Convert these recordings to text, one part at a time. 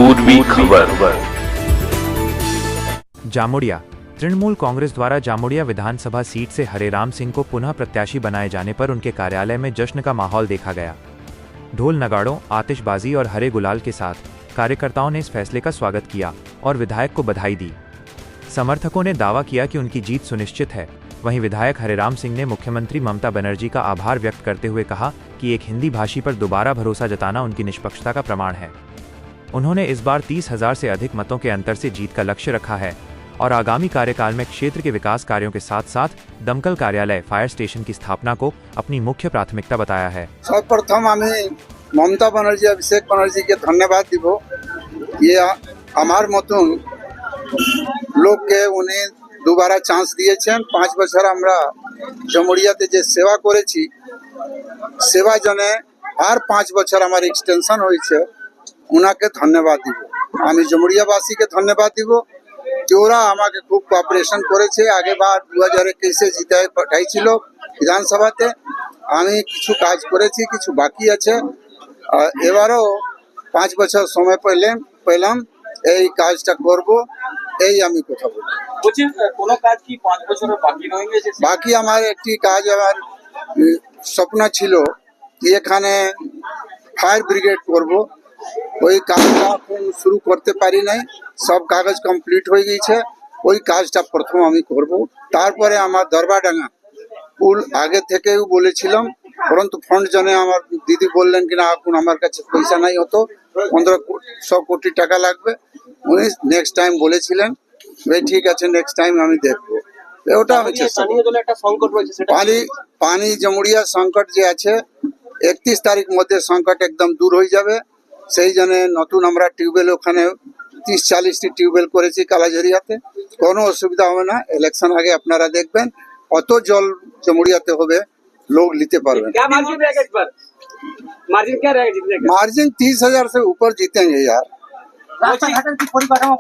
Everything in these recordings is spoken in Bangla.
पूर्वी खबर। जामुड़िया तृणमूल कांग्रेस द्वारा जामुड़िया विधानसभा सीट से हरेराम सिंह को पुनः प्रत्याशी बनाए जाने पर उनके कार्यालय में जश्न का माहौल देखा गया। ढोल नगाड़ों, आतिशबाजी और हरे गुलाल के साथ कार्यकर्ताओं ने इस फैसले का स्वागत किया और विधायक को बधाई दी। समर्थकों ने दावा किया कि उनकी जीत सुनिश्चित है। वहीं विधायक हरेराम सिंह ने मुख्यमंत्री ममता बनर्जी का आभार व्यक्त करते हुए कहा कि एक हिंदी भाषी पर दोबारा भरोसा जताना उनकी निष्पक्षता का प्रमाण है। उन्होंने इस बार 30,000 से अधिक मतों के अंतर से जीत का लक्ष्य रखा है और आगामी कार्यकाल में क्षेत्र के विकास कार्यों के साथ साथ दमकल कार्यालय, फायर स्टेशन की स्थापना को अपनी मुख्य प्राथमिकता बताया है। सर्वप्रथम हमें ममता बनर्जी, अभिषेक बनर्जी के धन्यवाद দিব। ये আমার মতন লোককে উনি দুবারা চান্স দিয়েছেন। 5 বছর আমরা জামুড়িয়াতে যে সেবা করেছি, সেবা জন্য আর 5 বছর আমার এক্সটেনশন হয়েছে, ওনাকে ধন্যবাদ দিব। আমি জামুড়িয়াবাসীকে ধন্যবাদ দিব যে ওরা আমাকে খুব কোঅপারেশন করেছে। আগেবার 2021-এ জিতায় পাঠাইছিল বিধানসভাতে। আমি কিছু কাজ করেছি, কিছু বাকি আছে। এবারও 5 বছর সময় পেলাম এই কাজটা করব, এই আমি কথা বলবো। বলছি কোনো কাজ কি 5 বছরের বাকি রয়ে গেছে? বাকি আমার একটি কাজ, আমার স্বপ্ন ছিল যে এখানে ফায়ার ব্রিগেড করব। ওই কাজটা এখন শুরু করতে পারি নাই, সব কাগজ কমপ্লিট হয়ে গেছে। ওই কাজটা প্রথম আমি করব। তারপরে আমার দরবাডাঙ্গা পুল আগে থেকেও বলেছিলাম, পরন্তু ফান্ড জন্য আমার দিদি বললেন কিনা এখন আমার কাছে পয়সা নাই, হতো 1500 কোটি টাকা লাগবে। উনি নেক্সট টাইম বলেছিলেন, ভাই ঠিক আছে নেক্সট টাইম আমি দেখবো। ওটা আমি চেষ্টা করব। একটা সংকট রয়েছে, সেটা পানি জামুড়িয়া সংকট যে আছে, 31 তারিখ মধ্যে সংকট একদম দূর হয়ে যাবে। সেই জন্য নতুন আমরা টিউবওয়েল ওখানে 30-40টি টিউবওয়েল করেছি কালাঝরিয়াতে। কোনো অসুবিধা হবে না। ইলেকশন আগে আপনারা দেখবেন অত জল জামুড়িয়াতে হবে, लोग लेते पारबे। क्या मार्जिन रहेगा इस बार? मार्जिन क्या रहेगा जीतने का? मार्जिन 30,000 से ऊपर जीतेंगे यार। রাস্তা ঘাটের কি পরিকাঠামো,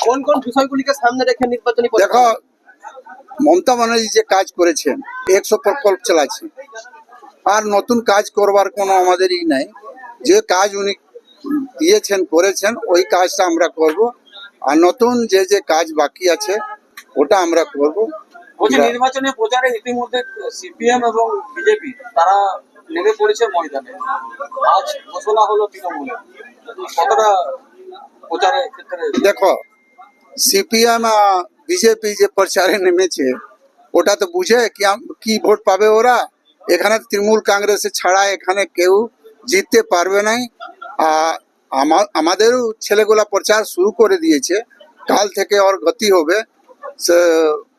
কোন কোন বিষয়গুলিকে সামনে রেখে নির্বাচনী দেখো, মমতা ব্যানার্জি যে কাজ করেছেন, 100 প্রকল্প চালাচ্ছে, আর নতুন কাজ করবার কোনো আমাদেরই নাই। যে কাজ উনি দিয়েছেন করেছেন, ওই কাজটা আমরা করব। আর নতুন যে যে কাজ বাকি আছে ওটা আমরা করব। নির্বাচনী প্রচারে ইতিমধ্যে সিপিএম এবং বিজেপি তারা নেমে পড়েছে ময়দানে। আজ ঘোষণা হলো তৃণমূলে, কতটা প্রচারের ক্ষেত্রে? দেখো, সিপিএম বিজেপি যে প্রচারে নেমেছে, ওটা তো বুঝে কি ভোট পাবে ওরা। এখানে তৃণমূল কংগ্রেস ছাড়া এখানে কেউ জিততে পারবে নাই। আমাদেরও ছেলেগুলা প্রচার শুরু করে দিয়েছে, কাল থেকে ওর গতি হবে।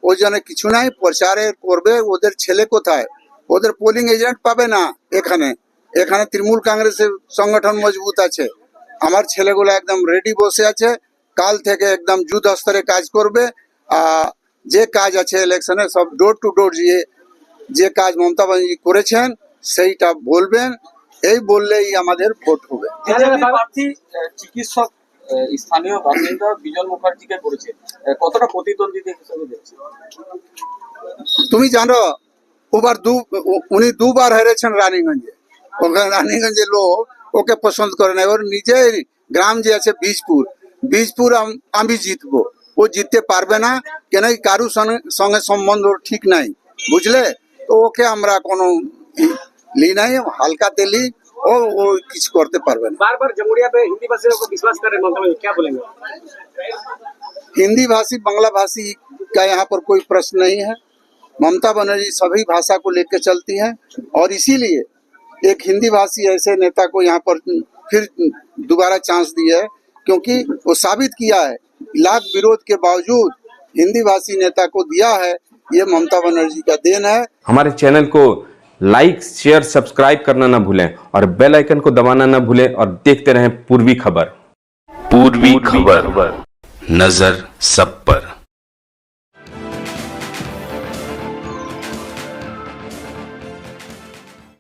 ওই জন্য কিছু নাই, প্রচারে করবে। ওদের ছেলে কোথায়? ওদের পোলিং এজেন্ট পাবে না। এখানে তৃণমূল কংগ্রেসের সংগঠন মজবুত আছে। আমার ছেলেগুলো একদম রেডি বসে আছে, কাল থেকে একদম যুদ্ধ স্তরে কাজ করবে। যে কাজ আছে ইলেকশনে সব ডোর টু ডোর যে কাজ মমতা ব্যানার্জি করেছেন সেইটা বলবেন। এই বললেই আমাদের ভোট হবে। চিকিৎসক স্থানীয় বাসিন্দা বিজন মুখার্জিকে করেছে, কতটা প্রতিদ্বন্দ্বিতা হিসেবে দেখছে? তুমি জানো, উনি দুবার হেরেছেন রানীগঞ্জে। ওখানে রানীগঞ্জে লোক ওকে পছন্দ করে না। ওর নিজের গ্রাম যে আছে বীজপুর আমি জিতবো, ও জিততে পারবে না। কেন কারুর সঙ্গে সম্বন্ধ ঠিক নাই, বুঝলে? তো ওকে আমরা কোনো লি নাই, হালকাতে লি। ও কিছু করতে পারবে না। बार-बार जमुड़िया पे हिंदी भाषी को विश्वास कर रहे हैं, क्या बोलेंगे? हिंदी भाषी बांग्ला भाषी का यहाँ पर कोई प्रश्न नहीं है। ममता बनर्जी सभी भाषा को लेकर चलती हैं और इसीलिए एक हिंदी भाषी ऐसे नेता को यहाँ पर फिर दोबारा चांस दिया है, क्योंकि वो साबित किया है लाख विरोध के बावजूद हिंदी भाषी नेता को दिया है। ये ममता बनर्जी का देन है। हमारे चैनल को लाइक, शेयर, सब्सक्राइब करना ना भूलें और बेल आइकन को दबाना ना भूलें और देखते रहें पूर्वी खबर। पूर्वी खबर, नजर सब पर।